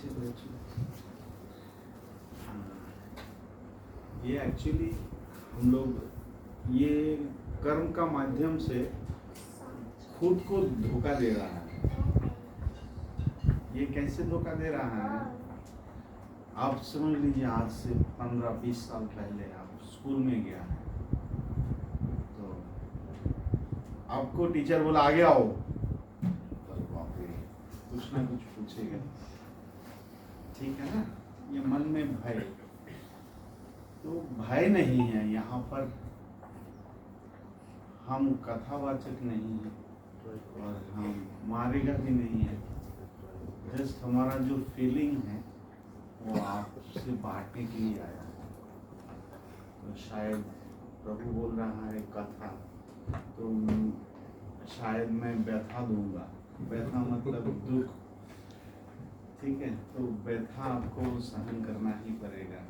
पीछे बैठो। ये एक्चुअली हम लोग ये कर्म का माध्यम से खुद को धोखा दे रहा है। ये कैसे धोखा दे रहा है? आप समझ लीजिए, आज से 15-20 साल पहले आप स्कूल में गया है, तो आपको टीचर बोला आगे आओ, तो बाप रे, कुछ ना कुछ पूछेगा, ठीक है ना? ये मन में भय, तो भय नहीं है यहाँ पर। हम कथावाचक नहीं है और हम मारेगा भी नहीं है। जस्ट हमारा जो फीलिंग है वो आपसे बांटने के लिए आया है। तो शायद प्रभु बोल रहा है कथा, तो शायद मैं व्यथा दूंगा। व्यथा मतलब दुख, ठीक है? तो व्यथा आपको सहन करना ही पड़ेगा,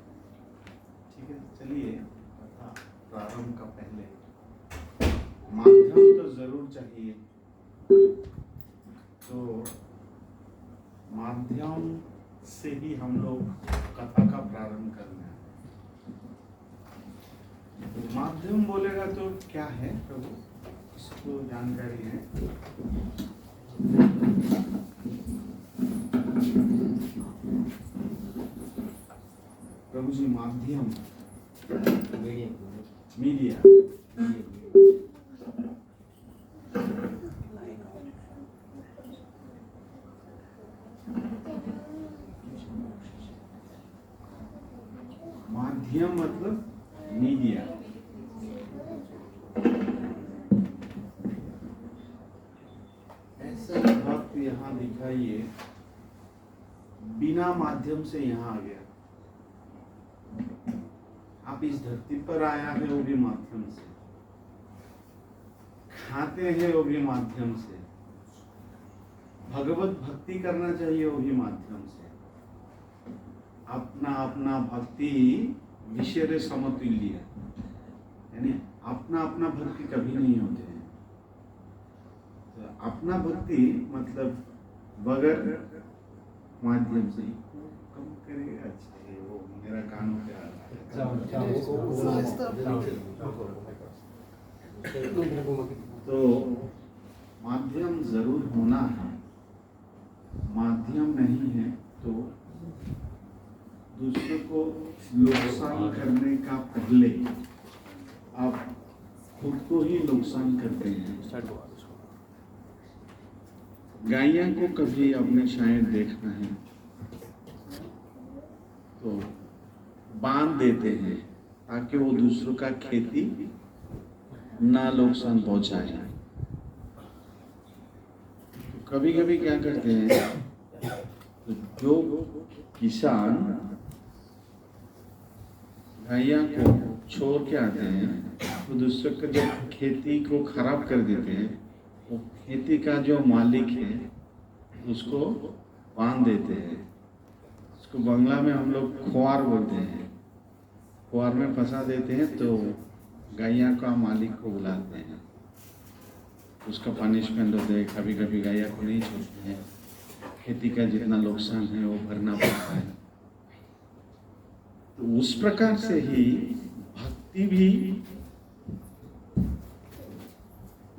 ठीक है? चलिए, कथा प्रारंभ का पहले माध्यम तो जरूर चाहिए। तो माध्यम से ही हम लोग कथा का प्रारंभ करना है। तो माध्यम बोलेगा तो क्या है प्रभु, इसको जानकारी है? प्रभु जी, माध्यम मीडिया। माध्यम मतलब मीडिया। ऐसा भक्त यहाँ दिखाइए बिना माध्यम से यहाँ आ गया। आप इस धरती पर आया है वो भी माध्यम से, खाते हैं वो भी माध्यम से, भगवत भक्ति करना चाहिए वो भी माध्यम से। अपना अपना भक्ति विषय समतुल्य, यानी अपना अपना भक्ति कभी नहीं होते हैं। तो अपना भक्ति मतलब बगैर माध्यम से कम करेगा। अच्छा, ये वो मेरा कानों पे आ रहा है। तो माध्यम जरूर होना है। माध्यम नहीं है तो दूसरों को नुकसान करने का पहले आप खुद को ही नुकसान करते हैं। गायों को कभी आपने शायद देखा है तो बांध देते हैं ताकि वो दूसरों का खेती ना नुकसान पहुंचाए। कभी कभी क्या करते हैं, तो जो किसान गायों को छोड़ के आते हैं तो दूसरों का जब खेती को खराब कर देते हैं, वो खेती का जो मालिक है उसको बांध देते हैं। उसको बंगला में हम लोग खुआर बोलते हैं। खुआर में फंसा देते हैं तो गायों का मालिक को बुलाते हैं, उसका पनिशमेंट होता है। कभी कभी गायों को नहीं छोड़ते हैं, खेती का जितना नुकसान है वो भरना पड़ता है। तो उस प्रकार से ही भक्ति भी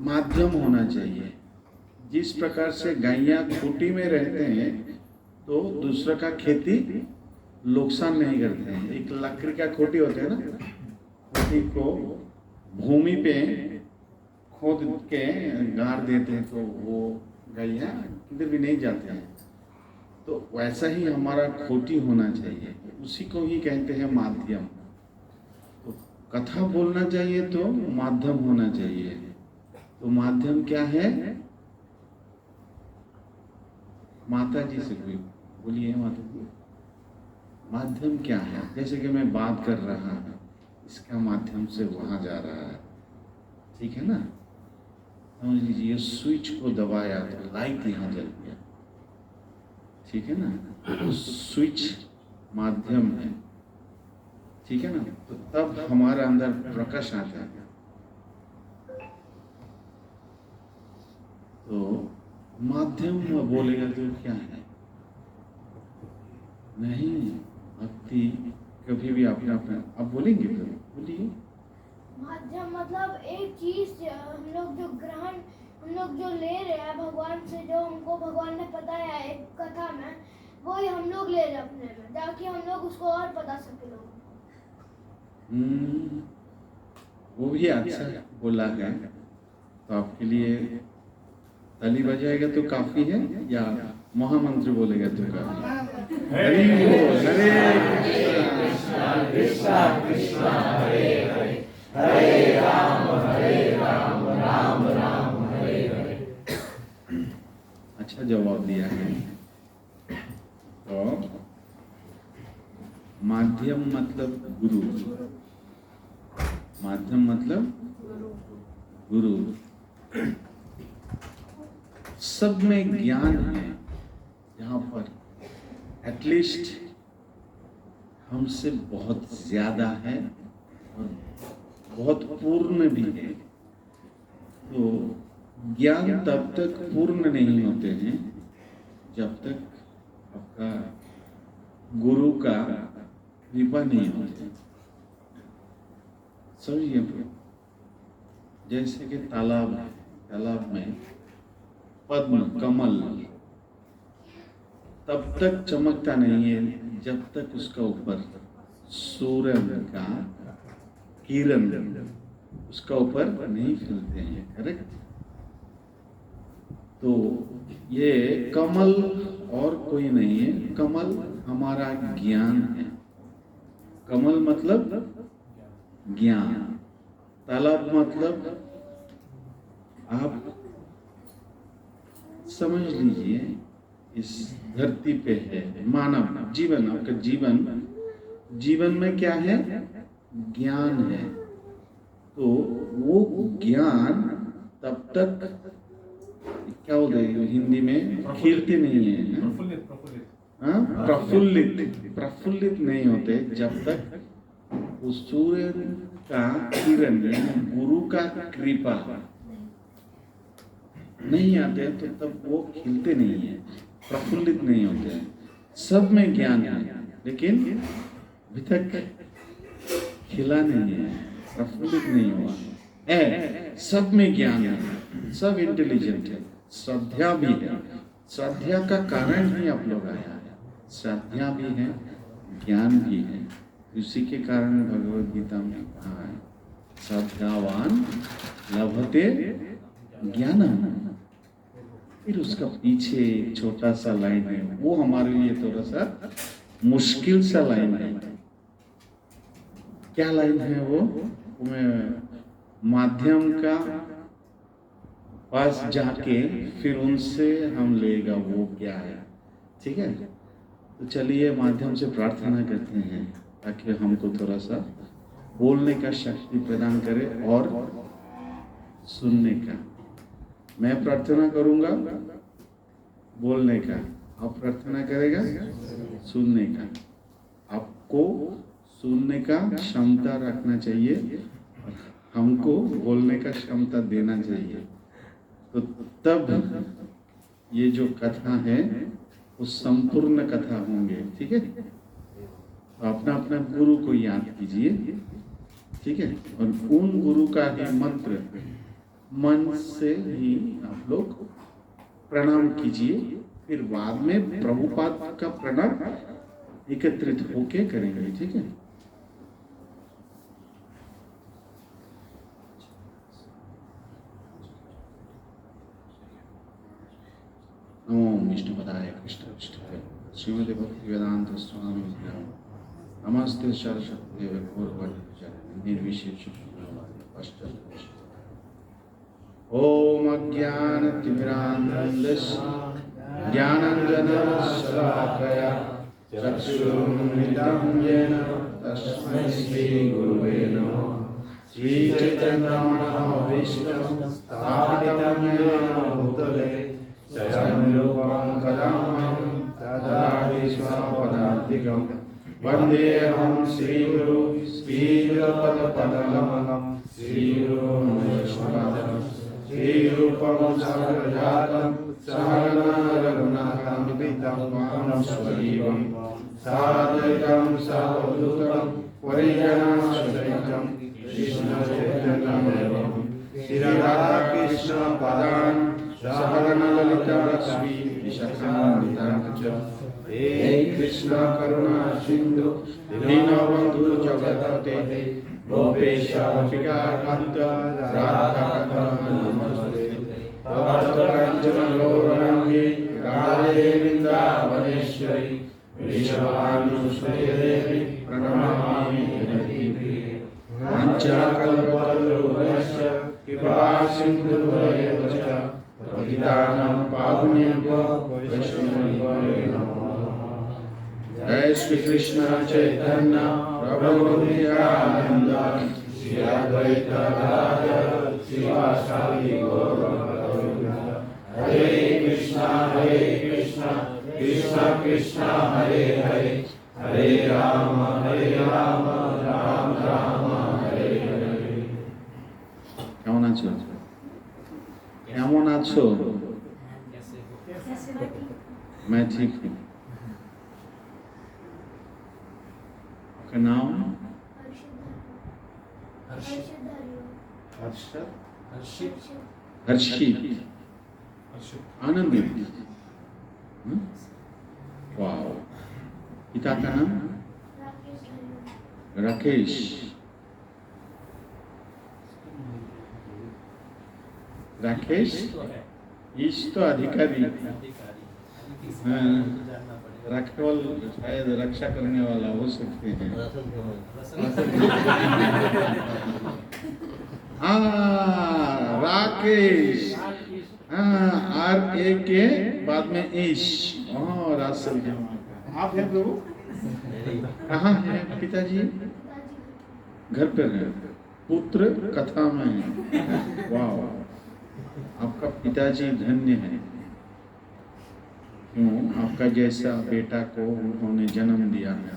माध्यम होना चाहिए। जिस प्रकार से गायें खूंटी में रहते हैं तो दूसरा का खेती नुकसान नहीं करते हैं। एक लकड़ी का खूंटी होता है ना, खूंटी को भूमि पे खोद के गाड़ देते हैं तो वो गायें किधर भी नहीं जाते हैं। तो वैसा ही हमारा खूंटी होना चाहिए, उसी को ही कहते हैं माध्यम। तो कथा बोलना चाहिए तो माध्यम होना चाहिए। तो माध्यम क्या है? माता जी से कोई बोलिए, माता जी माध्यम क्या है? जैसे कि मैं बात कर रहा हूँ, इसका माध्यम से वहां जा रहा है, ठीक है ना? समझ लीजिए, स्विच को दबाया तो लाइट यहाँ जल गया, ठीक है ना? तो स्विच माध्यम है, ठीक है ना? तो तब हमारे अंदर प्रकाश आता है। तो माध्यम बोलेगा तो क्या है? नहीं, भक्ति कभी भी अपना अपना, आप बोलेंगे तो बोलिए। माध्यम मतलब एक चीज हम लोग जो ले रहे हैं भगवान से, जो हमको भगवान ने बताया एक कथा में, वो ही हम लोग ले रहे हैं अपने में, ताकि हम लोग उसको और बता सके लोग। वो भी अच्छा बोला है। तो आपके लिए ताली बजाएगा तो काफी है या महामंत्र बोलेगा तो काफी? हरि बोल, हरे कृष्णा कृष्णा कृष्णा हरे हरे, हरे राम राम राम हरे हरे। अच्छा जवाब दिया है। तो माध्यम मतलब गुरु, माध्यम मतलब गुरु। सब में ज्ञान है यहाँ पर, एटलीस्ट हमसे बहुत ज्यादा है और बहुत पूर्ण भी है। तो ज्ञान तब तक पूर्ण नहीं होते हैं जब तक आपका गुरु का कृपा नहीं होती। समझिए, जैसे कि तालाब है, तालाब में पद्म कमल तब तक चमकता नहीं है जब तक उसका ऊपर सूर्य का किरण उसका ऊपर नहीं खिलते हैं, करेक्ट? तो ये कमल और कोई नहीं है, कमल हमारा ज्ञान है। कमल मतलब ज्ञान, तालाब मतलब आप समझ लीजिए इस धरती पे है मानव जीवन, आपका जीवन में क्या है? ज्ञान है। तो वो ज्ञान तब तक क्या बोलते हैं हिंदी में, खिलते नहीं है, प्रफुल्लित नहीं होते जब तक उस सूर्य का किरण गुरु का कृपा नहीं आते, तो तब वो खिलते नहीं है, प्रफुल्लित नहीं होते हैं। सब में ज्ञान है लेकिन अभी तक खिला नहीं है, प्रफुल्लित नहीं हुआ है। सब में ज्ञान है, सब इंटेलिजेंट है, श्रद्धा भी है। श्रद्धा का कारण ही आप लोग आया है, श्रद्धा भी है, ज्ञान भी है। उसी के कारण भगवद गीता में कहा है श्रद्धावान लभते ज्ञानम। फिर उसका पीछे छोटा सा लाइन है, वो हमारे लिए थोड़ा सा मुश्किल सा लाइन है। क्या लाइन है वो? मैं माध्यम का पास जाके फिर उनसे हम लेगा वो क्या है, ठीक है? तो चलिए माध्यम से प्रार्थना करते हैं ताकि हमको थोड़ा सा बोलने का शक्ति प्रदान करे और सुनने का। मैं प्रार्थना करूंगा बोलने का, आप प्रार्थना करेगा सुनने का। आपको सुनने का क्षमता रखना चाहिए, हमको बोलने का क्षमता देना चाहिए। तो तब ये जो कथा है वो संपूर्ण कथा होंगे, ठीक है? तो अपना अपना गुरु को याद कीजिए, ठीक है? और उन गुरु का ही मंत्र मन से ही आप लोग प्रणाम कीजिए। फिर बाद में प्रभुपाद का प्रणाम एकत्रित होके करेंगे, ठीक है? ओम विष्णुपदाय कृष्ण विष्णुवे श्रीमद् भक्ति वेदांत स्वामी नमस्ते सरस्वती देव गौरवाणी निर्विशेष पश्चात। ओम अज्ञानतिमिरान्धस्य ज्ञानाञ्जनशलाकया चक्षुरुन्मिलितं येन तस्मै श्रीगुरुवे नमः। श्रीचैतन्यमहाविष्णुं स्थापितं येन भूतले स्वयं रूपं कदामहं तदापि स्वपदान्तिकं वन्देऽहं श्रीगुरु श्रीयुतपदकमलं श्रीगुरुं वैष्णवं श्रीरूपं सहजातं सहना रघुनाथान्वितं तं सजीवं साद्वैतं सावधूतं परिजनसहितं कृष्णचैतन्यदेवं श्रीराधाकृष्णपादान् सहगणललिता श्रीविशाखान्वितान् च हे कृष्ण करुणा सिन्धु दीनबन्धु जगत्पते गोपेश गोपिकान्त राधाकान्त नमस्ते तप्तकाञ्चन गौराङ्गी राधे वृन्दावनेश्वरी वृषभानुसुते देवी प्रणमामि हरिप्रिये वाञ्छाकल्पतरुभ्यश्च कृपासिन्धुभ्येव च पतितानां पावनेभ्यो वैष्णवेभ्यो नमो नमः। जय श्री कृष्ण चैतन्य प्रभु नित्यानंद श्री अद्वैत गदाधर श्रीवासादि गौरभक्तवृंद हरे कृष्णा कृष्ण कृष्णा हरे हरे हरे राम राम राम हरे हरे। কেমন আছো? কেমন আছো? मैं ठीक हूँ। आपका नाम? हर्षित आनंदित। वाह। पिता का नाम? राकेश। राकेश ईश तो अधिकारी, रखवाल शायद रक्षा करने वाला हो सकते हैं। राकेश, RA के बाद में ईश। रासल आप हैं प्रभु? कहाँ हैं पिताजी? घर पर है। पुत्र कथा में है। वाह, आपका पिताजी धन्य है। क्यों? आपका जैसा बेटा को उन्होंने जन्म दिया है।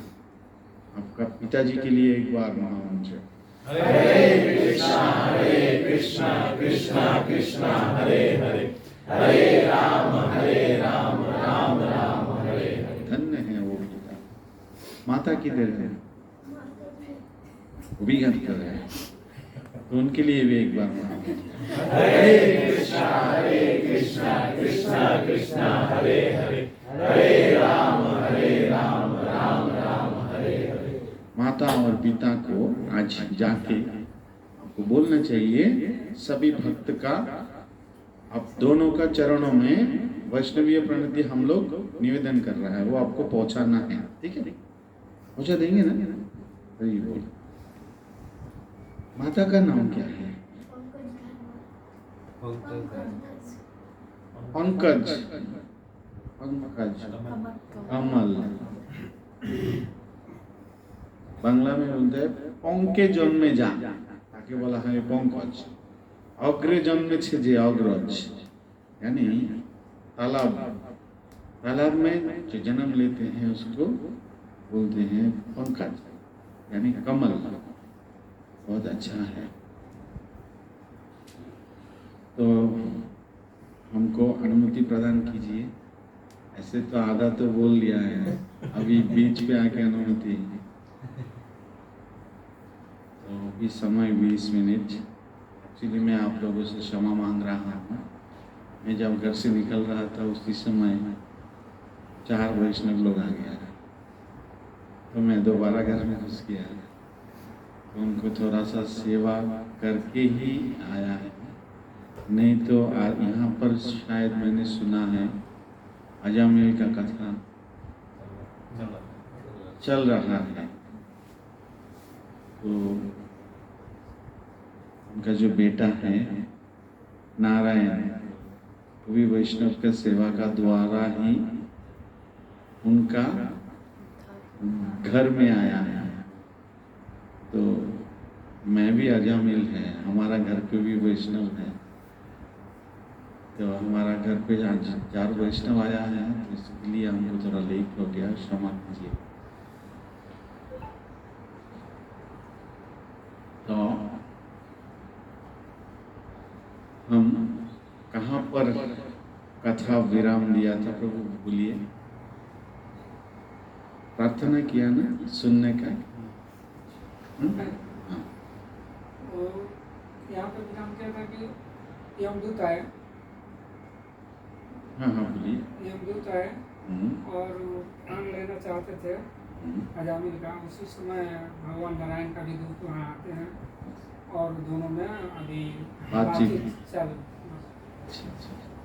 आपका पिताजी के लिए एक बार महामंत्र। हरे कृष्णा कृष्णा कृष्णा हरे हरे हरे राम राम राम हरे हरे। धन्य है वो पिता। माता किधर है? वो भी घर पर है, तो उनके लिए भी एक बार महामंत्र। हरे कृष्णा कृष्णा हरे हरे हरे राम राम राम हरे हरे। माता और पिता को आज जाके आपको बोलना चाहिए, सभी भक्त का आप दोनों का चरणों में वैष्णवीय प्रणति हम लोग निवेदन कर रहा है, वो आपको पहुंचाना है। ठीक है, पहुंचा देंगे ना? सही बोल। माता का नाम क्या है? पंकज कमल। बांग्ला में बोलते हैं पंके जन्मे जा, ताकि बोला है पंकज। अग्रे जन्मे छे जे अग्रज, यानी तालाब में जो जन्म लेते हैं उसको बोलते हैं पंकज, यानी कमल। बहुत अच्छा है। तो हमको अनुमति प्रदान कीजिए। ऐसे तो आधा तो बोल लिया है, अभी बीच पे आके अनुमति। तो अभी समय 20 मिनट। एक्चुअली मैं आप लोगों से क्षमा मांग रहा हूँ। मैं जब घर से निकल रहा था उसी समय 4 वैष्णव लोग आ गया, तो मैं दोबारा घर में घुस गया। तो उनको थोड़ा सा सेवा करके ही आया है, नहीं तो यहाँ पर शायद मैंने सुना है अजामिल का कथा चल रहा है। तो उनका जो बेटा है नारायण, वो भी वैष्णव के सेवा का द्वारा ही उनका घर में आया है। तो मैं भी अजामिल है, हमारा घर पे भी वैष्णव है। तो हमारा घर पे आज 4 वैष्णव आया है, तो इसके लिए हमको थोड़ा लेट हो गया, क्षमा कीजिए। तो हम कथा विराम दिया था प्रभु, बोलिए। प्रार्थना किया ना सुनने का। हाँ तो यहाँ पे विराम किया था कि यमदूत आए। हाँ हाँ बोलिए। यमदूत आए और प्राण लेना चाहते थे अजामिल का। उसी समय भगवान नारायण का भी दूत वहाँ आते हैं और दोनों में अभी बातचीत चल।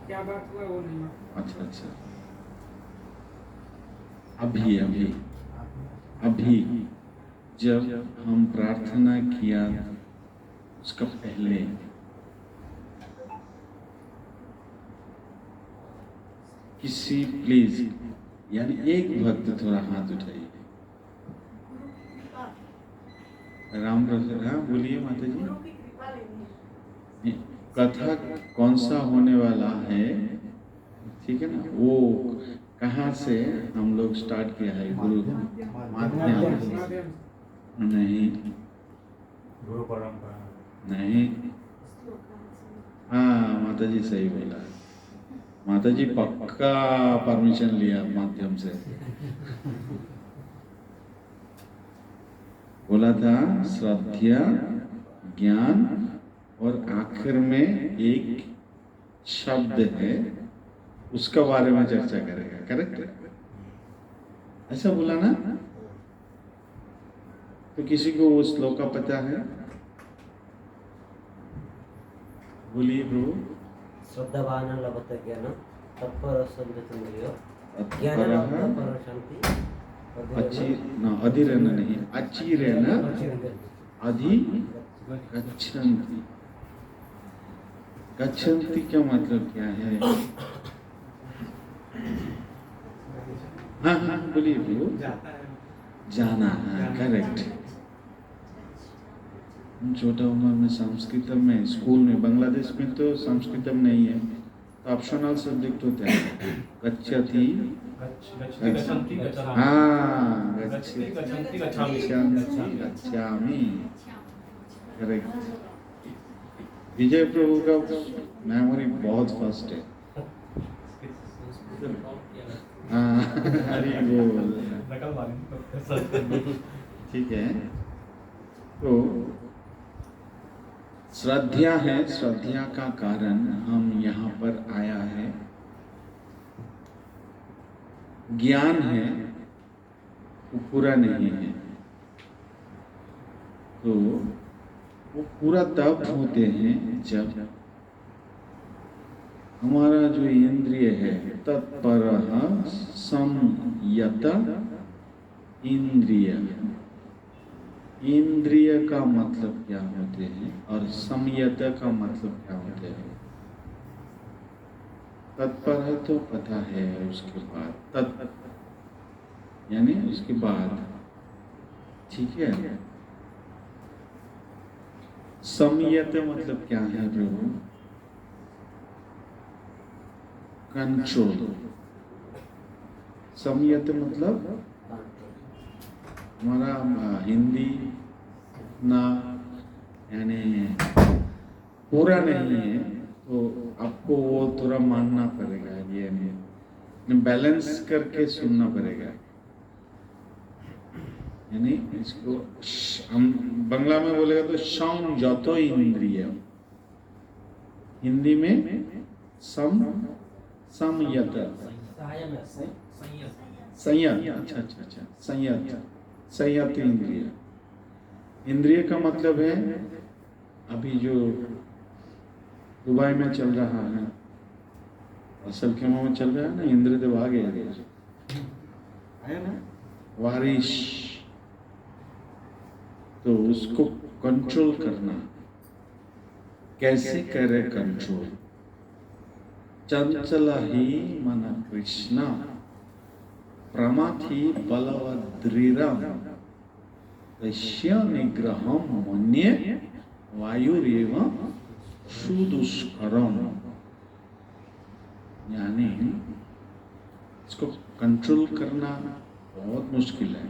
क्या बात हुआ वो नहीं हुआ। अच्छा अच्छा। अभी अभी अभी जब हम प्रार्थना किया उसका पहले किसी प्लीज यानी एक भक्त थोड़ा हाथ उठाइए। राम प्रसाद, हाँ बोलिए माता जी। कथा कौन सा होने वाला है, ठीक है ना, वो कहाँ से हम लोग स्टार्ट किया है? गुरु माध्यम नहीं, गुरु परंपरा नहीं। हाँ माता जी सही बोला। माता जी पक्का परमिशन लिया माध्यम से। बोला था श्रद्धा, ज्ञान और आखिर में एक शब्द है उसका बारे में चर्चा करेगा। करेक्ट? ऐसा बोला ना? तो किसी को वो श्लोक का पता है? बोलिए प्रभु। श्रद्धावान लभते ज्ञान तत्पर संजतन्द्रियो ज्ञान तत्परः तत्पर शांति अच्छी ना अधिरेन नहीं, अच्छी रहना अधि गच्छन्ति। गच्छन्ति का मतलब क्या है? हाँ हाँ बोलिए प्रभु। जाना, हाँ करेक्ट। छोटा उम्र में संस्कृतम में स्कूल में, बांग्लादेश में तो संस्कृतम नहीं है, तो ऑप्शनल सब्जेक्ट होता है। गच्छति, हाँ गच्छामि, करेक्ट। विजय प्रभु का मेमोरी बहुत फास्ट है। हाँ हरि बोल, ठीक है। तो श्रद्धा है, श्रद्धा का कारण हम यहाँ पर आया है। ज्ञान है वो पूरा नहीं है, तो वो पूरा तब होते हैं जब हमारा जो इंद्रिय है तत्परः संयत इंद्रिय। इंद्रिय का मतलब क्या होते हैं और संयत का मतलब क्या होते हैं? तत्पर है तो पता है, उसके बाद तत् यानी उसके बाद, ठीक है। संयत मतलब क्या है प्रभु? कंट्रोल। संयत मतलब हमारा हिंदी ना यानी पूरा नहीं है, तो आपको वो थोड़ा मानना पड़ेगा, ये नहीं बैलेंस करके सुनना पड़ेगा। यानी इसको हम बांग्ला में बोलेगा तो संयत इंद्रिय, हिंदी में संयत, संयत, अच्छा अच्छा अच्छा, संयत, संयत इंद्रिय। इंद्रिय का मतलब है अभी जो दुबई में चल रहा है, असल के में चल रहा है ना, इंद्रदेव आ गया है ना, वारिश। तो उसको कंट्रोल करना, कैसे करे कंट्रोल? चंचल ही मन कृष्ण प्रमाथि बलवद्रीरम तस्य निग्रहम मन्ये वायुरेव सुदुष्करम। यानी इसको कंट्रोल करना बहुत मुश्किल है।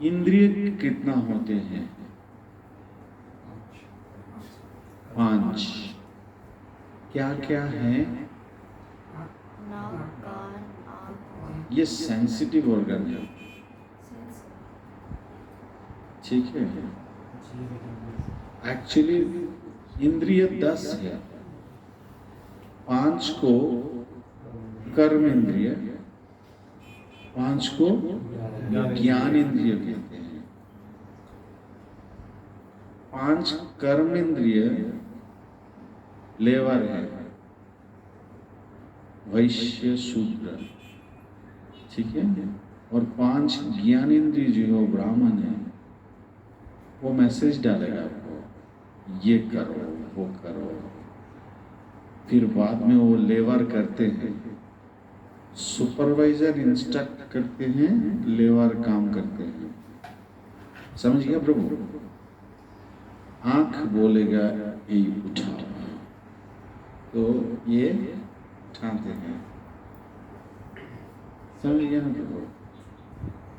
इंद्रिय कितना होते हैं? 5। क्या क्या है? ये सेंसिटिव ऑर्गन है, ठीक है। एक्चुअली इंद्रिय 10 है, 5 को कर्म इंद्रिय, 5 को ज्ञान इंद्रिय कहते हैं। 5 कर्म इंद्रिय लेवर है, वैश्य शूद्र, ठीक है। और 5 ज्ञान इंद्रिय जो है वो ब्राह्मण है। वो मैसेज डालेगा आपको, ये करो वो करो, फिर बाद में वो लेवर करते हैं, सुपरवाइजर इंस्ट्रक्ट करते हैं, लेवर काम करते हैं। समझ गया प्रभु? आंख बोलेगा ये उठाओ, तो ये उठाते हैं। समझ गया ना प्रभु?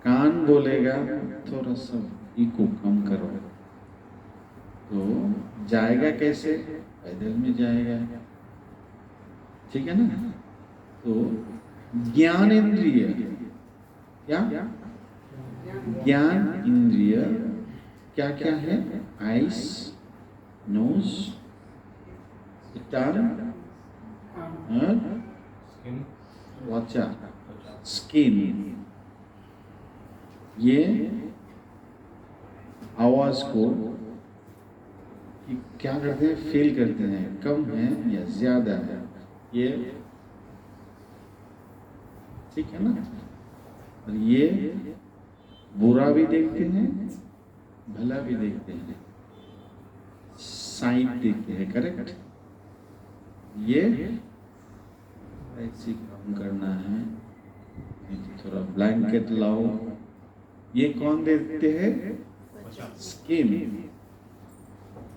कान बोलेगा थोड़ा सा इको कम करो, तो जाएगा कैसे? पैदल में जाएगा, ठीक है ना। तो ज्ञान इंद्रिय, क्या ज्ञान इंद्रिय क्या क्या है? आइस, नोज, टंग, त्वचा, स्किन। ये आवाज को क्या करते हैं? फील करते हैं, कम है या ज्यादा है, ये ठीक है ना। और ये बुरा भी देखते हैं, भला भी देखते हैं, साइड देखते हैं, करेक्ट। ये ऐसे काम करना है, थोड़ा ब्लैंकेट लाओ। ये कौन देखते हैं? स्किन।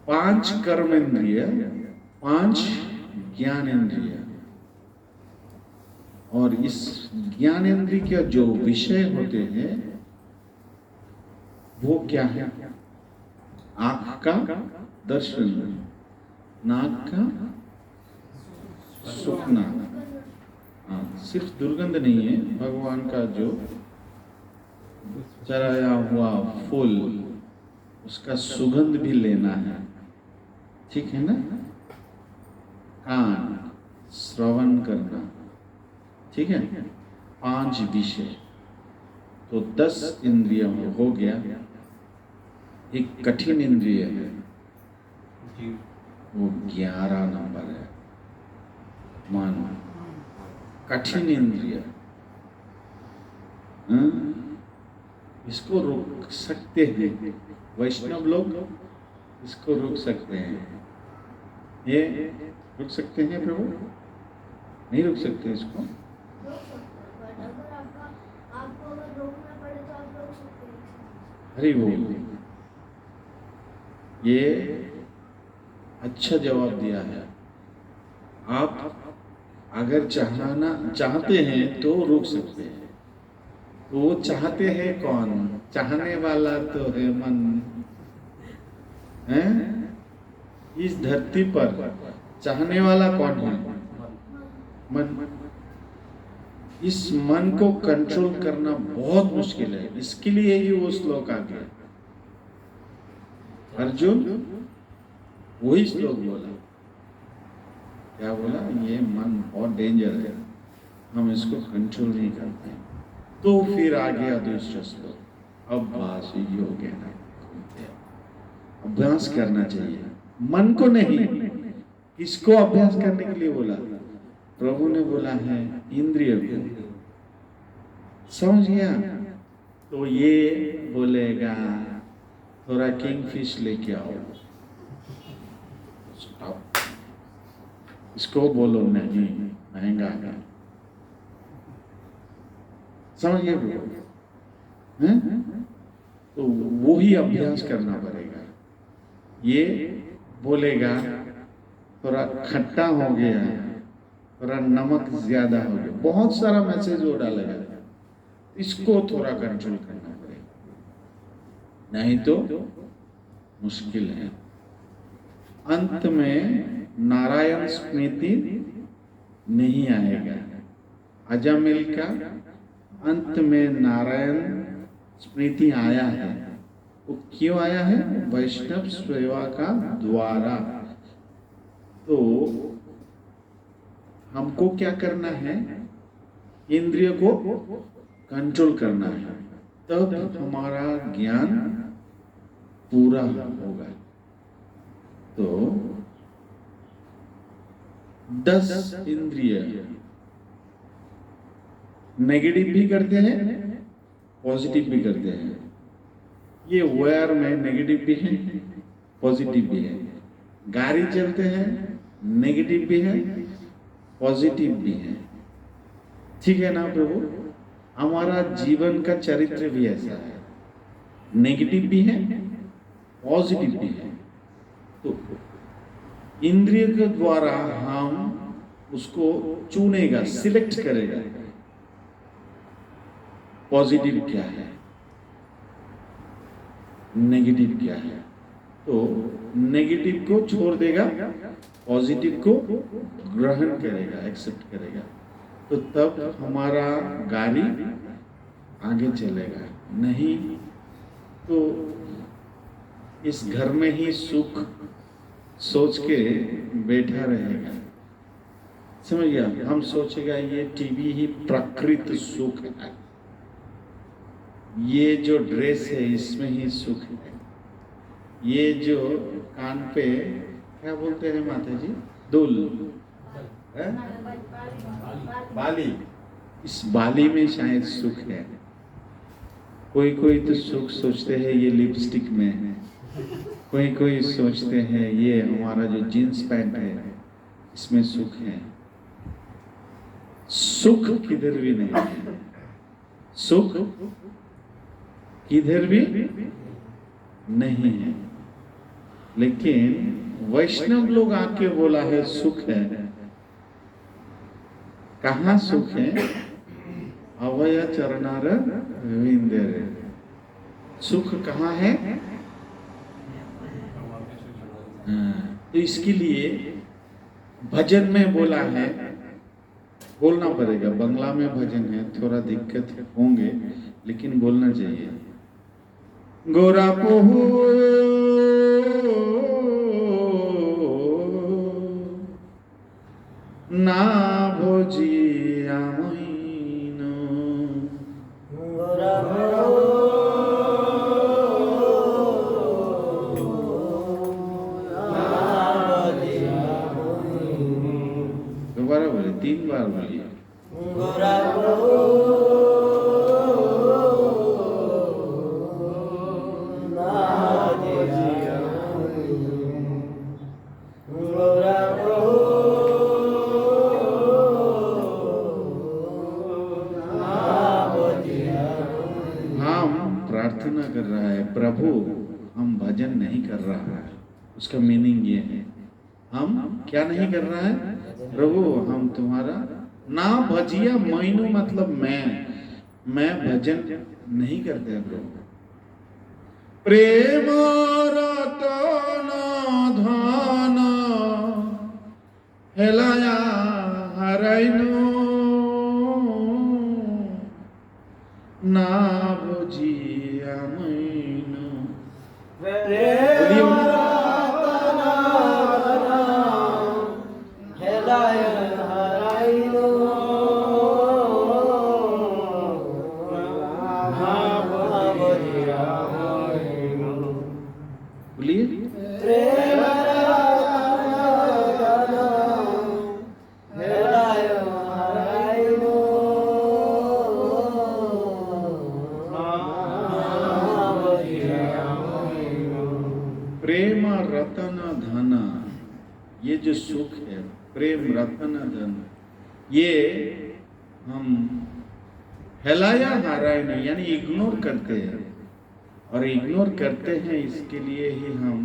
5 कर्म इंद्रिय, 5 ज्ञान इंद्रिय। और इस ज्ञान इंद्रिय के जो विषय होते हैं वो क्या है? आंख का दर्शन, नाक का सुखना। हाँ, सिर्फ दुर्गंध नहीं है, भगवान का जो चढ़ाया हुआ फूल, उसका सुगंध भी लेना है, ठीक है ना। कान, श्रवण करना, ठीक है। 5 विषय, तो 10 इंद्रिय हो गया। एक कठिन इंद्रिय है, वो 11 नंबर है, मन। कठिन इंद्रिय, इसको रोक सकते हैं वैष्णव लोग, इसको रोक सकते हैं। ये रोक सकते हैं प्रभु? नहीं रोक सकते इसको। रोक सकते हैं, but अगर आपको अगर रोकना पड़े तो आप रोक सकते हैं। हरि बोल। ये अच्छा जवाब दिया है। आप अगर चाहते हैं तो रोक सकते हैं। तो वो चाहते हैं कौन? चाहने वाला तो है मन, है? इस धरती पर चाहने वाला कौन है? मन। इस मन को कंट्रोल करना बहुत मुश्किल है, इसके लिए ही वो श्लोक आ गया। अर्जुन वही श्लोक बोला, क्या बोला? ये मन बहुत डेंजर है, हम इसको कंट्रोल नहीं करते। तो फिर आ गया दूसरा श्लोक, अभ्यास योग है, अभ्यास करना चाहिए मन को नहीं। किसको अभ्यास करने के लिए बोला? प्रभु ने बोला है इंद्रिय को। समझ गया? तो ये बोलेगा थोड़ा किंगफिश लेके आओ, स्टॉप। इसको बोलो नहीं, महंगा है। समझ गए प्रभु? तो वो ही अभ्यास करना पड़ेगा। ये बोलेगा थोड़ा खट्टा हो गया, थोड़ा नमक ज्यादा हो गया, बहुत सारा मैसेज वो डालेगा। इसको थोड़ा कंट्रोल करना पड़ेगा, नहीं तो मुश्किल है। अंत में नारायण स्मृति नहीं आएगा। अजामिल का अंत में नारायण स्मृति आया है, वो क्यों आया है? वैष्णव सेवा का द्वारा। तो हमको क्या करना है? इंद्रिय को कंट्रोल करना है, तब हमारा ज्ञान पूरा होगा। तो 10 इंद्रिय नेगेटिव भी करते हैं, पॉजिटिव भी करते हैं। ये वायर में नेगेटिव भी है, पॉजिटिव भी है। गाड़ी चलते हैं, नेगेटिव भी है, पॉजिटिव भी है। ठीक है ना प्रभु? हमारा जीवन का चरित्र भी ऐसा है, नेगेटिव भी है, पॉजिटिव भी है। तो इंद्रिय के द्वारा हम उसको चुनेगा, सिलेक्ट करेगा, पॉजिटिव क्या है, नेगेटिव क्या है। तो नेगेटिव को छोड़ देगा, पॉजिटिव को ग्रहण करेगा, एक्सेप्ट करेगा। तो तब हमारा गाड़ी आगे चलेगा। नहीं तो इस घर में ही सुख सोच के बैठा रहेगा। समझ गया? हम सोचेगा ये टीवी ही प्रकृत सुख है, ये जो ड्रेस है इसमें ही सुख है, ये जो कान पे क्या बोलते हैं माता जी, दुल है? बाली, इस बाली में शायद सुख है। कोई कोई तो सुख सोचते हैं ये लिपस्टिक में है, कोई कोई सोचते हैं ये हमारा जो जीन्स पैंट है इसमें सुख है। सुख किधर भी नहीं है, सुख किधर भी नहीं है। लेकिन वैष्णव लोग आके बोला है सुख है। कहाँ सुख है? अवय चरणार विंदर। सुख कहाँ है? तो इसके लिए भजन में बोला है, बोलना पड़ेगा। बंगला में भजन है, थोड़ा दिक्कत होंगे लेकिन बोलना चाहिए। गोरा पोहू ना भोजिया महीनो, दोबारा बोले, 3 बार बोलिए। प्रार्थना कर रहा है, प्रभु हम भजन नहीं कर रहा है। उसका मीनिंग ये है, हम क्या नहीं कर रहा है? प्रभु हम तुम्हारा ना भजिया मैनू, मतलब मैं भजन नहीं करते हैं प्रभु। प्रेम रतन धन हेलाया हराइनो, ना भजिया मैनू। प्रेम रतन धन, ये जो सुख है प्रेम रतन धन, ये हम हेलाया हाराय नहीं, यानी इग्नोर करते हैं। और इग्नोर करते हैं इसके लिए ही हम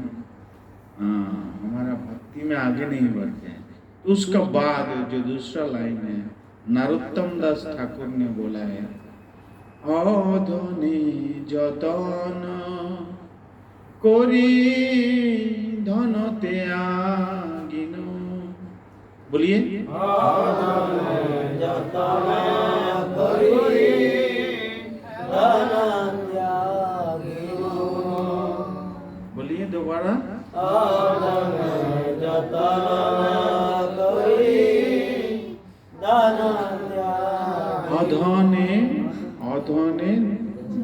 हमारा भक्ति में आगे नहीं बढ़ते हैं। तो उसका बाद जो दूसरा लाइन है, नरोत्तम दास ठाकुर ने बोला है, अधनी जतन कोरी धन त्यागिनो। बोलिए, जतन कोरी दोबारा अधने अधने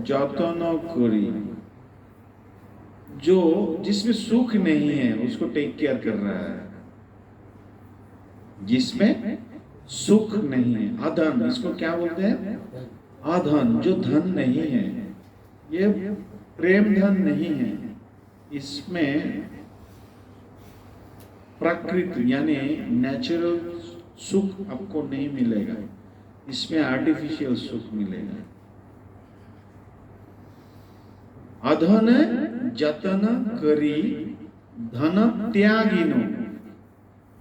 যতন করি, जो जिसमें सुख नहीं है उसको टेक केयर कर रहा है, जिसमें सुख नहीं है। अधन, इसको क्या बोलते हैं? अधन, जो धन नहीं है, ये प्रेम धन नहीं है, इसमें प्रकृति यानी नेचुरल सुख आपको नहीं मिलेगा, इसमें आर्टिफिशियल सुख मिलेगा। अधन जतन करी धन त्यागिनो,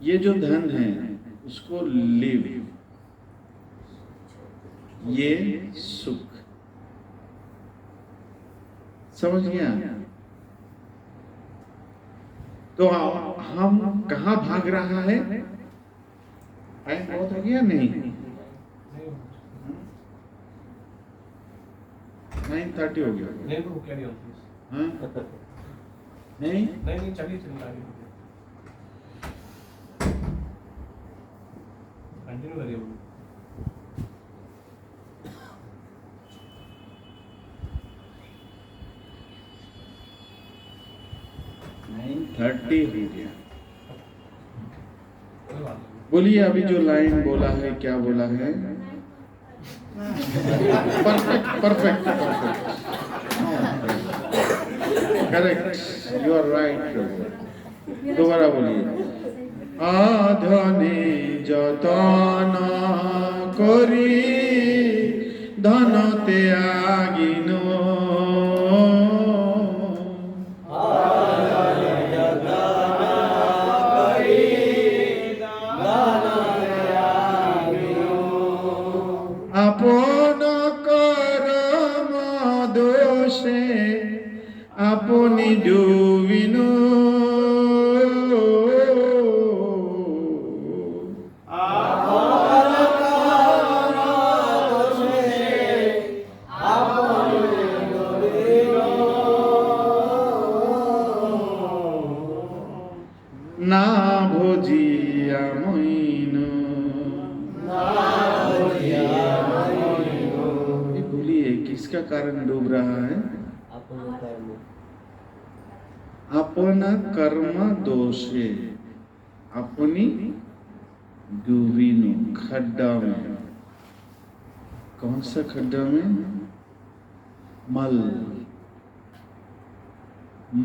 ये जो धन है उसको लिव, ये सुख। समझ गया? तो हम कहाँ भाग रहा है? टाइम बहुत हो गया नहीं? 9:30 हो गया। नहीं तो क्या नहीं होती। हाँ? नहीं नहीं चलिए आगे कंटिन्यू करिए। 9:30 हो गया। बोलिए अभी जो लाइन बोला है, क्या बोला है? Perfect perfect perfect, correct, you are right. दोबारा बोलिए। आधने जतन करी धन त्यागिनो, আপন করম দোষে আপনি ডুবিনো, না ভজিয়া মইনো। बोलिए किसका कारण डूब रहा है? अपना कर्म दोषे अपनी डूबिनो, खड्डा में। कौन सा खड्डा में? मल,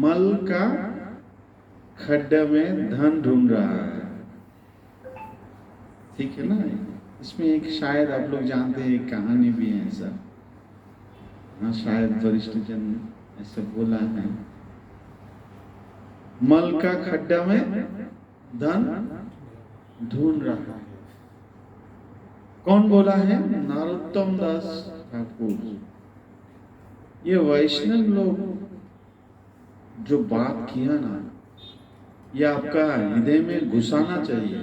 मल का खड्डा में धन ढूंढ रहा है। ठीक है ना? इसमें एक शायद आप लोग जानते हैं, एक कहानी भी है ऐसा। हाँ, शायद वरिष्ठ जन ने ऐसा बोला है। मल का खड्डा में धन ढूंढ रहा है। कौन बोला है? नरोत्तम दास ठाकुर। ये वैष्णव लोग जो बात किया ना, ये आपका हृदय में घुसाना चाहिए।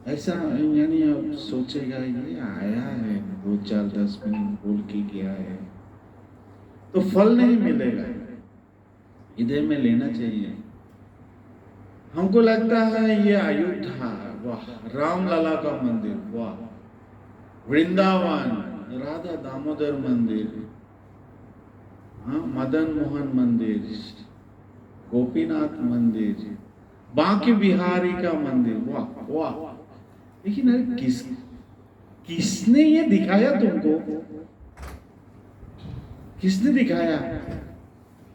ऐसा यानी आप सोचेगा ये आया है 2-4-10 मिनट बोल के गया है, तो फल नहीं मिलेगा, हृदय में लेना चाहिए। हमको लगता है ये अयोध्या, वाह, राम लला का मंदिर, वाह, वृंदावन, राधा दामोदर मंदिर, हाँ, मदन मोहन मंदिर, गोपीनाथ मंदिर, बांके बिहारी का मंदिर, वाह वाह। लेकिन अरे किसने ये दिखाया तुमको? किसने दिखाया?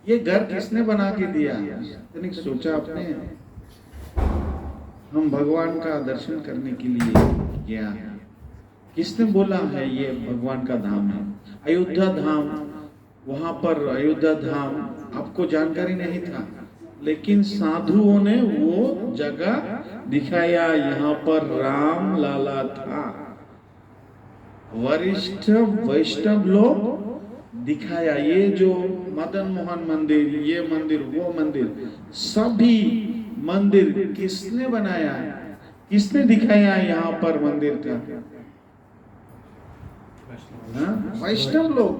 ये घर किसने बना के दिया? तनिक सोचा आपने? हम भगवान का दर्शन करने के लिए गया, किसने बोला है ये भगवान का धाम है? अयोध्या धाम, वहां पर अयोध्या धाम आपको जानकारी नहीं था, लेकिन साधुओं ने वो जगह दिखाया, यहाँ पर राम लाला था। वरिष्ठ वैष्णव लोग दिखाया, ये जो मदन मोहन मंदिर, ये मंदिर, वो मंदिर, सभी मंदिर किसने बनाया? किसने दिखाया यहाँ पर मंदिर था? वैष्णव लोग।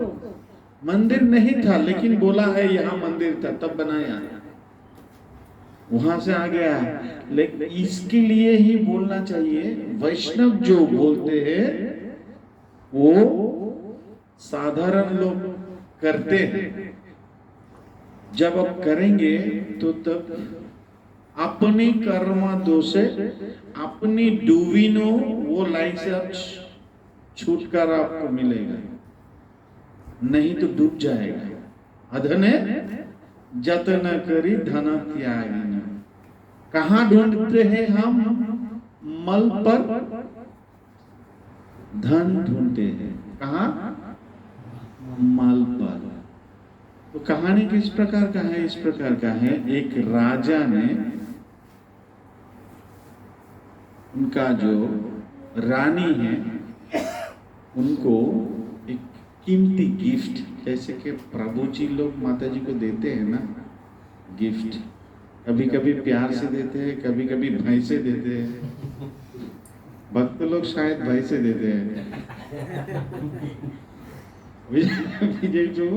मंदिर नहीं था, लेकिन बोला है यहाँ मंदिर था तब बनाया, वहां से आ गया। लेकिन इसके लिए ही बोलना चाहिए, वैष्णव जो बोलते हैं वो साधारण लोग करते हैं। जब आप करेंगे तो तब अपनी कर्म दोषे अपनी डूबिनो वो लाइन से आप छूटकर आपको मिलेगा, नहीं तो डूब जाएगा। अधने जतन करी धन त्यागी। कहाँ ढूंढते हैं हम? मल पर धन ढूंढते हैं। कहाँ? मल पर। तो कहानी किस प्रकार का है? इस प्रकार का है, एक राजा ने उनका जो रानी है उनको एक कीमती गिफ्ट, जैसे कि प्रभु जी लोग माता जी को देते हैं ना गिफ्ट, कभी कभी प्यार से देते हैं, कभी कभी भाई से देते हैं। भक्त लोग शायद भाई से देते हैं। विजय जो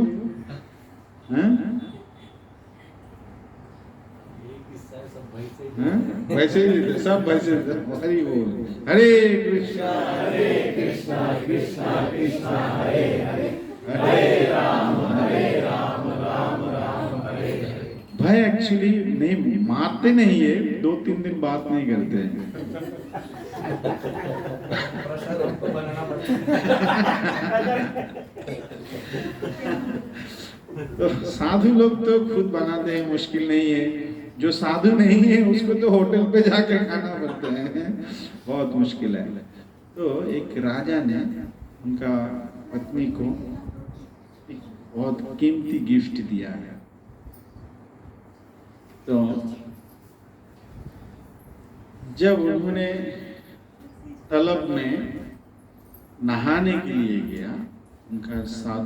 वैसे ही देते, सब वैसे हरि बोल, हरे कृष्णा कृष्णा कृष्णा हरे हरे, हरे राम राम राम हरे हरे। भाई एक्चुअली नहीं मारते नहीं है, 2-3 दिन बात नहीं करते हैं। तो साधु लोग तो खुद बनाते हैं, मुश्किल नहीं है। जो साधु नहीं है उसको तो होटल पे जाके खाना पड़ता है, बहुत मुश्किल है। तो एक राजा ने उनका पत्नी को एक बहुत कीमती गिफ्ट दिया है। तो जब उन्होंने तलब में नहाने के लिए गया, उनका साथ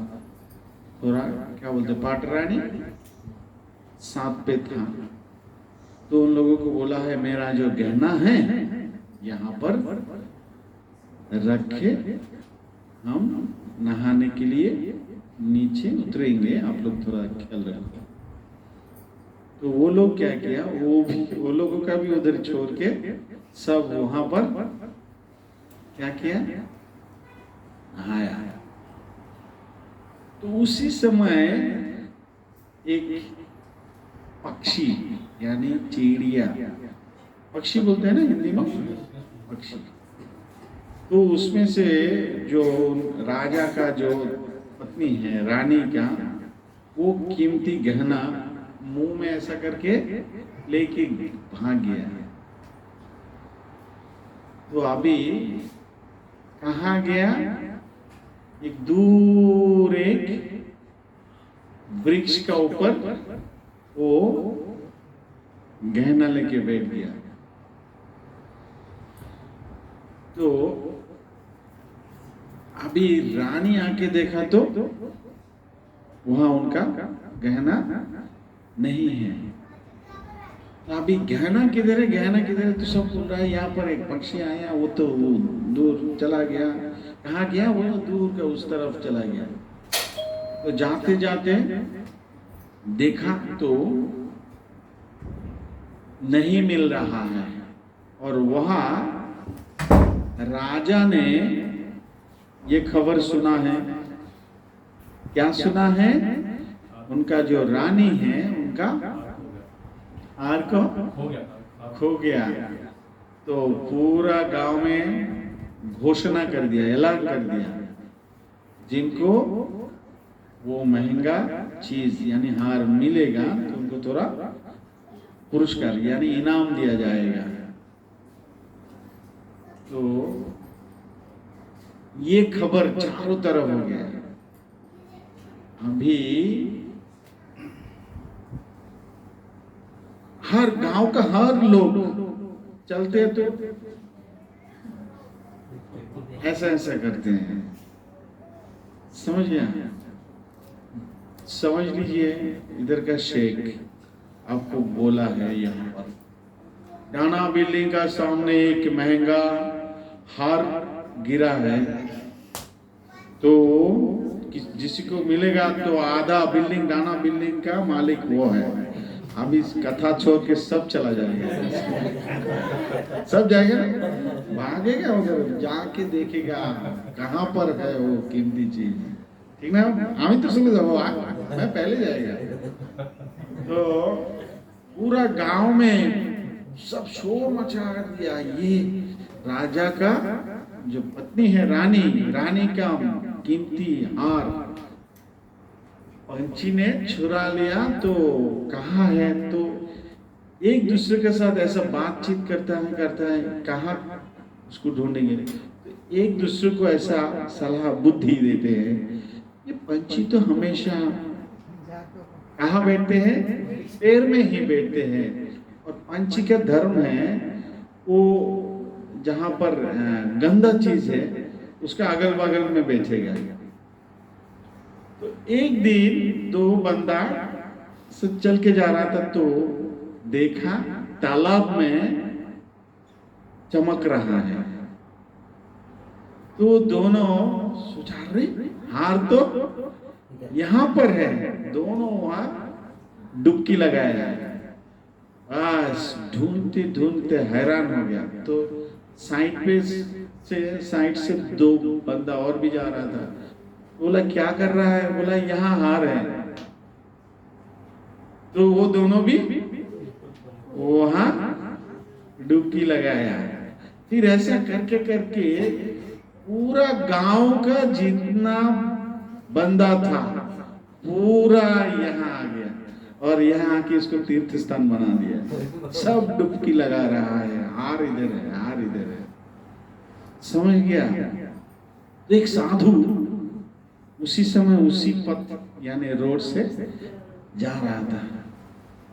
थोड़ा क्या बोलते पाटरानी साथ पे था, तो उन लोगों को बोला है मेरा जो गहना है यहाँ पर रखे, हम नहाने के लिए नीचे उतरेंगे, आप लोग थोड़ा ख्याल रखो। तो वो लोग क्या किया, वो लोगों का भी उधर छोड़ के सब वहां पर क्या किया, नहाया। तो उसी समय एक पक्षी यानी चिड़िया, पक्षी बोलते हैं ना हिंदी में, पक्षी, तो उसमें से जो राजा का जो पत्नी है रानी का, वो कीमती गहना मुंह में ऐसा करके लेके भाग गया। तो अभी कहाँ गया, एक दूर एक वृक्ष का ऊपर वो गहना लेके बैठ गया। तो अभी रानी आके देखा तो वहां उनका गहना नहीं है। तो अभी गहना किधर है, गहना किधर है, तो सब सुन रहा है। यहाँ पर एक पक्षी आया, वो तो दूर चला गया। कहाँ गया? वो दूर का उस तरफ चला गया। तो जाते जाते देखा तो नहीं मिल रहा है, और वहां राजा ने ये खबर सुना है। क्या सुना है? उनका जो रानी है उनका हार को खो गया। तो पूरा गांव में घोषणा कर दिया, ऐलान कर दिया, जिनको वो महंगा चीज यानी हार मिलेगा तो उनको थोड़ा पुरस्कार यानी इनाम दिया जाएगा। तो ये खबर चारों तरफ हो गया। अभी हर गांव का हर लोग चलते तो ऐसा ऐसा करते हैं। समझ गया? समझ लीजिए, इधर का शेख आपको बोला है यहाँ पर डाना बिल्डिंग का सामने एक महंगा हार गिरा है, तो जिसी को मिलेगा तो आधा बिल्डिंग दाना बिल्डिंग का मालिक वो है। अब इस कथा छोड़ के सब चला जाएगा, सब जाएगा, भागेगा उधर, जाके देखेगा कहाँ पर है वो कीमती चीज। ठीक ना, हमें तो सुन जाओ, मैं पहले जाएगा। तो पूरा गांव में सब शोर मचा दिया। ये राजा का जो पत्नी है रानी का कीमती हार पंछी ने चुरा लिया। तो कहाँ है, तो एक दूसरे के साथ ऐसा बातचीत करता है कहाँ उसको ढूंढेंगे। तो एक दूसरे को ऐसा सलाह बुद्धि देते हैं, ये पंछी तो हमेशा कहाँ बैठते हैं, पेड़ में ही बैठते हैं। और पंछी का धर्म है वो जहाँ पर गंदा चीज है उसका अगल बगल में बैठेगा। तो एक दिन दो बंदा से चल के जा रहा था तो देखा तालाब में चमक रहा है। तो दोनों सोचा रहे हार तो यहाँ पर है, दोनों वहां डुबकी लगाया। बस ढूंढते ढूंढते हैरान हो गया। तो साइड से दो बंदा और भी जा रहा था। बोला क्या कर रहा है, बोला यहाँ हार है। तो वो दोनों भी वहां डुबकी लगाया। फिर ऐसा करके करके पूरा गांव का जितना बंदा था पूरा यहाँ आ गया और यहाँ आके इसको तीर्थ स्थान बना दिया। सब डुबकी लगा रहा है, हार इधर है, हार इधर है। समझ गया। तो एक साधु उसी समय उसी पथ यानी रोड से जा रहा था।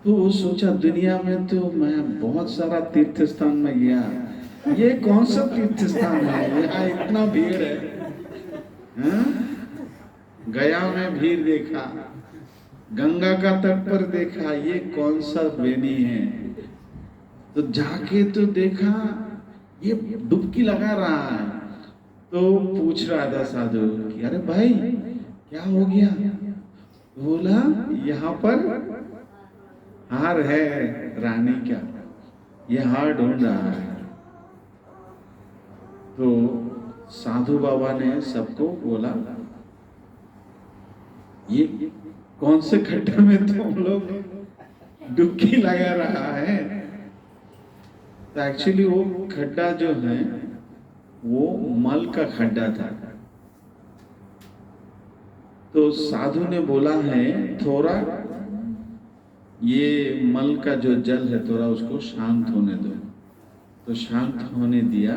तो वो सोचा दुनिया में तो मैं बहुत सारा तीर्थ स्थान में गया, ये कौन सा तीर्थ स्थान है, यहाँ इतना भीड़ है। गया में भीड़ देखा, गंगा का तट पर देखा, ये कौन सा वेनी है। तो जाके तो देखा ये डुबकी लगा रहा है। तो पूछ रहा था साधु कि अरे भाई क्या हो गया। बोला यहाँ पर हार है रानी का, ये हार ढूंढ रहा है। तो साधु बाबा ने सबको बोला ये कौन से खड्डे में तुम लोग डुबकी लगा रहा है। तो एक्चुअली वो खड्डा जो है वो मल का खड्डा था। तो साधु ने बोला है थोड़ा ये मल का जो जल है थोड़ा उसको शांत होने दो। तो शांत होने दिया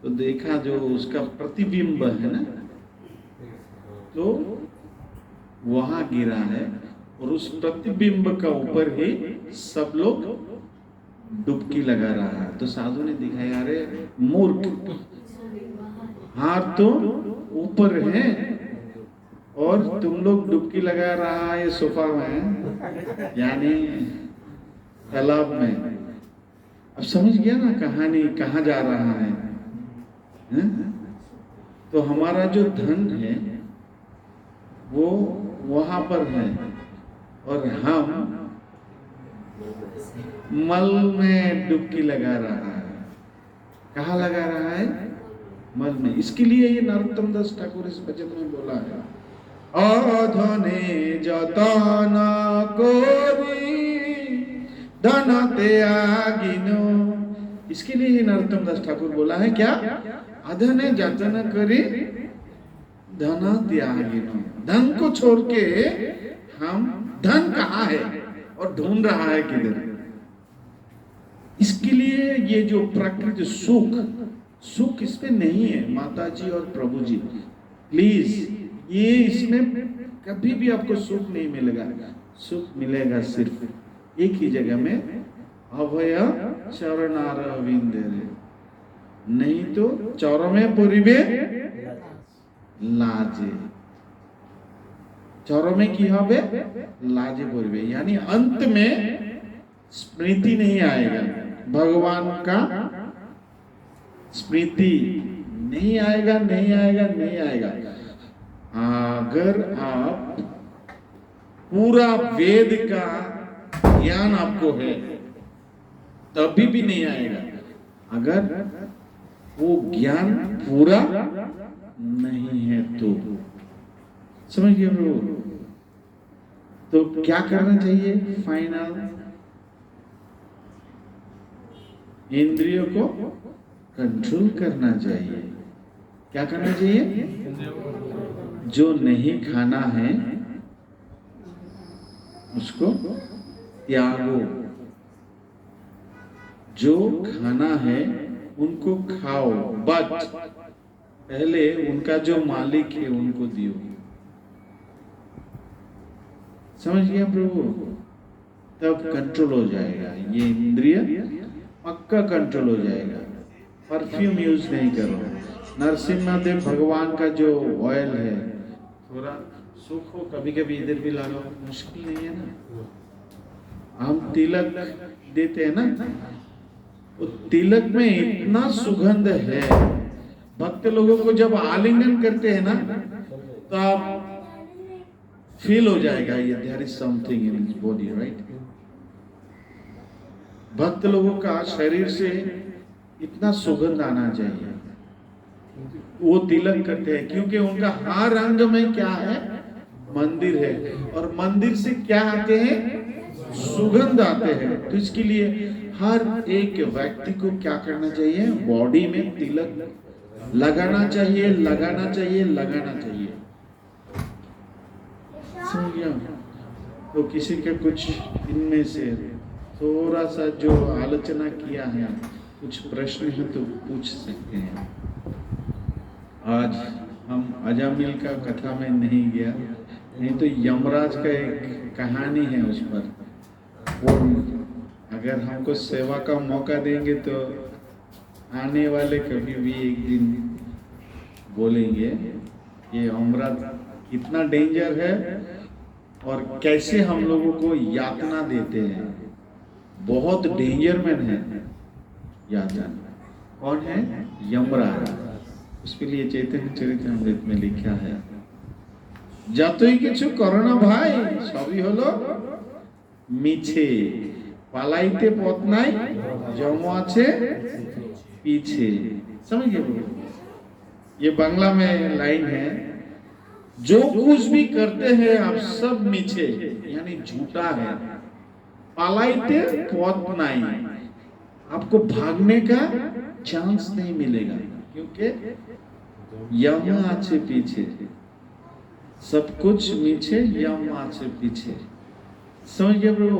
तो देखा जो उसका प्रतिबिंब है ना, तो वहां गिरा है और उस प्रतिबिंब का ऊपर ही सब लोग डुबकी लगा रहा है। तो साधु ने दिखाया अरे मूर्ख, हार तो ऊपर है और तुम लोग डुबकी लगा रहा है सोफा में यानी तालाब में। अब समझ गया ना कहानी कहाँ जा रहा है। तो हमारा जो धन है वो वहां पर है और हम मल में डुबकी लगा रहा है। कहाँ लगा रहा है, मल में। इसके लिए ये नरोत्तम दास ठाकुर इस भजन में बोला है अधने जतन कोरी धन त्यागिनो। इसके लिए ही नरोत्तम दास ठाकुर बोला है क्या, अधने जतन करी धन त्यागिनो। धन को छोड़ के हम धन कहाँ है और ढूंढ रहा है किधर। इसके लिए ये जो प्रकृति सुख इसमें नहीं है माता जी और प्रभु जी, प्लीज ये इसमें कभी भी आपको सुख नहीं मिलेगा। सुख मिलेगा सिर्फ एक ही जगह में, अभय चरणार अविंदे, नहीं तो चौरमे परिबे लाजे। चौरमे की हबे लाजे परिबे यानी अंत में स्मृति नहीं आएगा, भगवान का स्मृति नहीं आएगा, नहीं आएगा, नहीं आएगा। अगर आप पूरा वेद का ज्ञान आपको है तभी भी नहीं आएगा, अगर वो ज्ञान पूरा नहीं है तो। समझ गए प्रभु? तो क्या करना चाहिए? फाइनल इंद्रियों को कंट्रोल करना चाहिए। क्या करना चाहिए? जो नहीं खाना है उसको त्यागो, जो खाना है उनको खाओ, बट पहले उनका जो मालिक है उनको दियो। समझ गया प्रभु? तब कंट्रोल हो जाएगा, ये इंद्रिय पक्का कंट्रोल हो जाएगा। परफ्यूम यूज नहीं करो। नरसिम्हा देव भगवान का जो ऑयल है, थोड़ा सुख हो कभी कभी इधर भी लगाओ, मुश्किल नहीं है ना। हम तिलक देते हैं ना, वो तिलक में इतना सुगंध है, भक्त लोगों को जब आलिंगन करते हैं ना तो आप फील हो जाएगा ये there is something in his body, right? भक्त लोगों का शरीर से इतना सुगंध आना चाहिए, वो तिलक करते हैं क्योंकि उनका हर अंग में क्या है? मंदिर है, और मंदिर से क्या आते हैं? सुगंध आते हैं। तो इसके लिए हर एक व्यक्ति को क्या करना चाहिए? बॉडी में तिलक लगाना चाहिए, लगाना चाहिए, लगाना चाहिए। समझ गया? तो किसी के कुछ इनमें से थोड़ा सा जो आलोचना किया है, कुछ प्रश्न है तो पूछ सकते हैं। आज हम अजामिल का कथा में नहीं गया, नहीं तो यमराज का एक कहानी है उस पर। वो अगर हमको सेवा का मौका देंगे तो आने वाले कभी भी एक दिन बोलेंगे ये यमराज कितना डेंजर है और कैसे हम लोगों को यातना देते हैं। बहुत डेंजर मैन है यातना। कौन है? यमराज। उसके लिए चैतन्य चरितामृत में लिखा है, যতই কিছু করো না ভাই সবই হলো মিছে, পালাইতে পথ নাই জম আছে पीछे। समझ गए? ये बांग्ला में लाइन है, जो कुछ भी करते हैं आप सब मीछे यानी झूठा है, पालाइते पथ नहीं, आपको भागने का चांस नहीं मिलेगा क्योंकि यम आछे पीछे, सब कुछ मीछे, यम आछे पीछे। समझ गए प्रभु?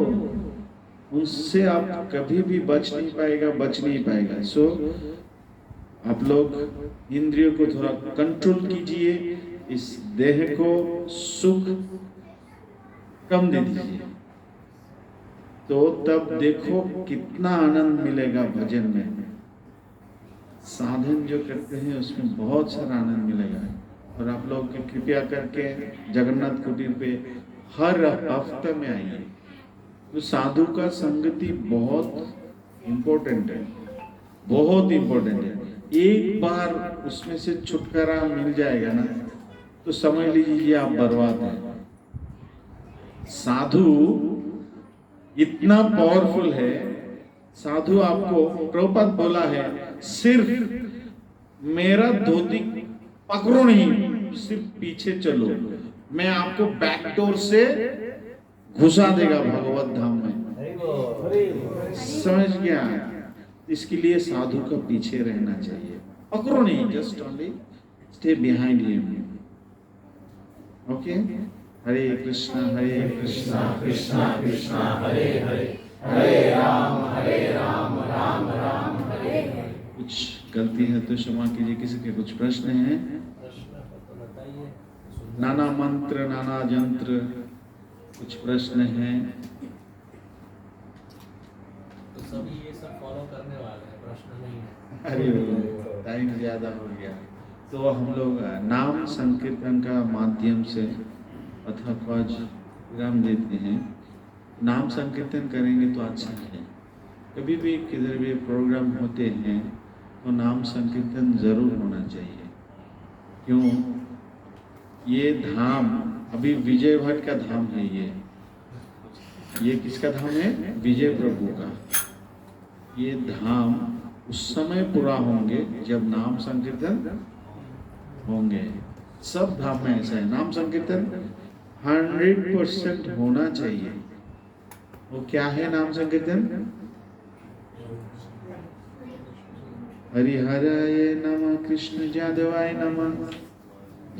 उनसे आप कभी भी बच नहीं पाएगा। सो आप लोग इंद्रियों को थोड़ा कंट्रोल कीजिए, इस देह को सुख कम दे दीजिए, तो तब देखो कितना आनंद मिलेगा भजन में। साधन जो करते हैं उसमें बहुत सारा आनंद मिलेगा। और आप लोग कृपया करके जगन्नाथ कुटीर पे हर हफ्ते में आइए। तो साधु का संगति बहुत इम्पोर्टेंट है, बहुत इम्पोर्टेंट है। एक बार उसमें से छुटकारा मिल जाएगा ना तो समझ लीजिए आप बर्बाद हैं। साधु इतना पावरफुल है, साधु आपको प्रभुपाद बोला है, सिर्फ मेरा धोती पकड़ो नहीं, सिर्फ पीछे चलो, मैं आपको बैकडोर से घुसा देगा भगवत धाम में। समझ गया? इसके लिए साधु का पीछे रहना चाहिए, पकड़ो नहीं, just only stay behind him. Okay? Hare Krishna Krishna Krishna Hare Hare, Hare Ram Ram Ram Hare Hare. कुछ गलती है तो क्षमा कीजिए। किसी के कुछ प्रश्न हैं? नाना मंत्र नाना यंत्र, कुछ प्रश्न हैं? तो सभी ये सब फॉलो करने वाले हैं, प्रश्न नहीं है। अरे टाइम ज्यादा हो गया, तो हम लोग नाम संकीर्तन का माध्यम से अथवा विराम देते हैं। नाम संकीर्तन करेंगे तो अच्छा है। कभी भी किधर भी प्रोग्राम होते हैं तो नाम संकीर्तन जरूर होना चाहिए। क्यों? ये धाम अभी विजय भट्ट का धाम है। ये किसका धाम है? विजय प्रभु का। ये धाम उस समय पूरा होंगे जब नाम संकीर्तन होंगे। सब धाम में ऐसा है, नाम संकीर्तन 100% होना चाहिए। वो क्या है नाम संकीर्तन? हरिहराय नमः, कृष्ण जादवाय नमः,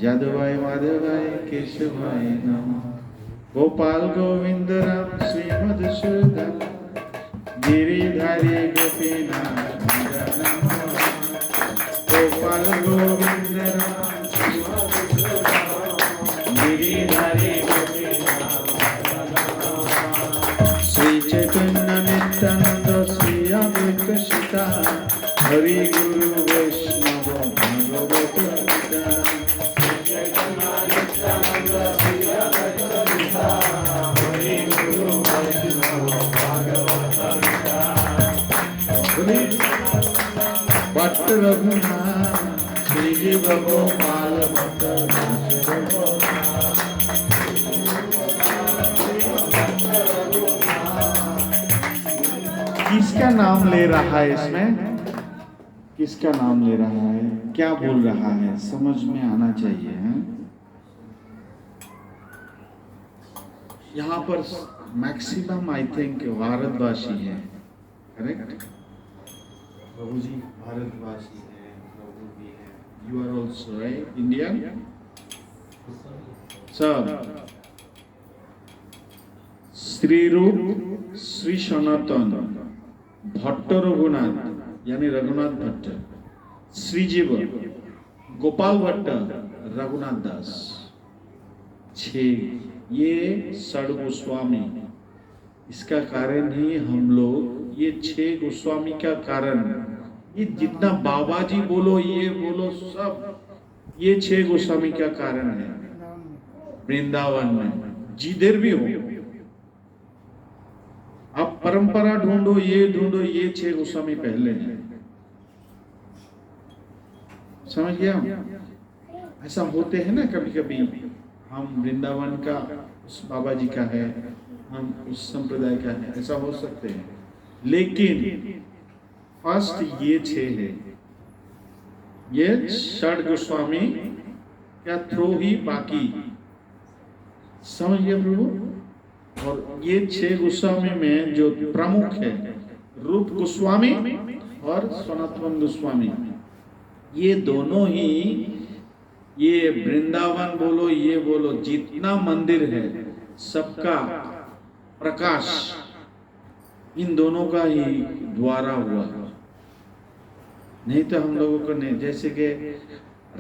जादवाय माधवाय केशवाय नमः, गोपाल गोविंद राम श्री मधुसूदन, गिरिधारी गोपीनाथ नमः, गोपाल गोविंद राम श्री मधुसूदन, गिरिधारी गोपीनाथ नमः, श्री चैतन्य नित्यानंद श्री अद्वैत सीता, हरि गुरु वैष्णव भागवत गीता, भट्ट रघुनाथ श्री जी गोपाल भट्ट किसका नाम ले रहा है इसमें? किसका नाम ले रहा है? क्या बोल रहा है? समझ में आना चाहिए है? यहाँ पर मैक्सिमम आई थिंक भारतवासी है, करेक्ट? प्रभु जी भारतवासी है, प्रभु भी है। You are also right Indian? सब श्री रूप श्री सनातन भट्ट रघुनाथ यानी रघुनाथ भट्ट, श्रीजीव गोपाल भट्ट, रघुनाथ दास, 6 ये षड गोस्वामी। इसका कारण ही हम लोग ये 6 गोस्वामी का कारण, ये जितना बाबा जी बोलो ये बोलो सब ये 6 गोस्वामी का कारण है। वृंदावन में जिधर भी हो आप परंपरा ढूंढो, ये 6 गोस्वामी पहले हैं। समझ गया? ऐसा होते हैं ना कभी कभी, हम वृंदावन का उस बाबा जी का है, हम उस संप्रदाय का है, ऐसा हो सकते हैं। लेकिन फर्स्ट ये 6 है, ये षड गोस्वामी का थ्रू ही बाकी। समझ गया प्रभु? और ये 6 गोस्वामी में जो प्रमुख है रूप गोस्वामी और सनातन गोस्वामी, ये दोनों ही, ये वृंदावन बोलो ये बोलो जितना मंदिर है सबका प्रकाश इन दोनों का ही द्वारा हुआ। नहीं तो हम लोगों को नहीं। जैसे कि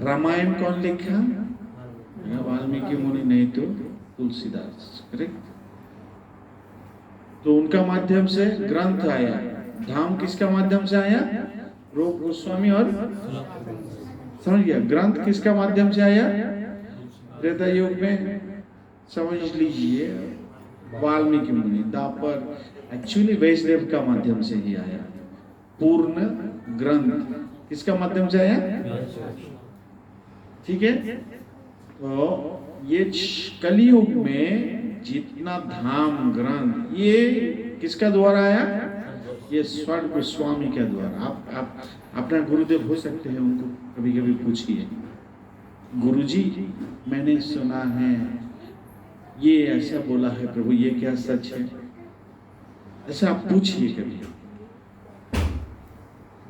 रामायण कौन लिखा? वाल्मीकि मुनि, नहीं तो तुलसीदास, करेक्ट? तो उनका माध्यम से ग्रंथ आया। धाम किसका माध्यम से आया? रूप गोस्वामी और समझ गया? ग्रंथ किसका माध्यम से आया? त्रेता युग में समझ लीजिए वाल्मीकि मुनि। दापर एक्चुअली वैष्णव का माध्यम से ही आया। पूर्ण ग्रंथ किसका माध्यम से आया? ठीक है? तो ये कलियुग में जितना धाम ग्रंथ ये किसका द्वारा आया? ये षड गोस्वामी के द्वारा। आप अपना गुरुदेव हो सकते हैं, उनको कभी कभी पूछिए, गुरुजी मैंने सुना है ये ऐसा बोला है प्रभु, ये क्या सच है? ऐसा आप पूछिए कभी।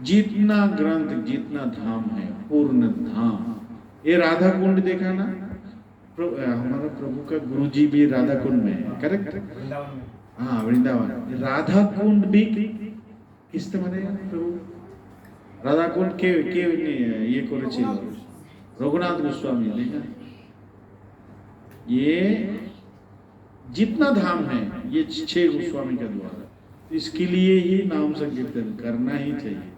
जितना ग्रंथ जितना धाम है पूर्ण धाम। ये राधा कुंड देखा ना? हमारा प्रभु का गुरु जी भी राधा कुंड में है, करेक्ट? वृंदावन में। हाँ वृंदावन। राधा कुंड भी किसने बनाया प्रभु? राधा कुंड के ये करेছিল रघुनाथ गोस्वामी। देखा? ये जितना धाम है ये 6 गोस्वामी का द्वारा। इसके लिए ही नाम संकीर्तन करना ही चाहिए।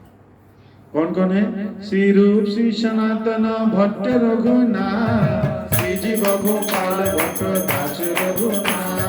कौन कौन है? श्री रूप श्री सनातन भट्ट रघुनाथ, श्री जीव गोपाल भट्ट दास रघुनाथ,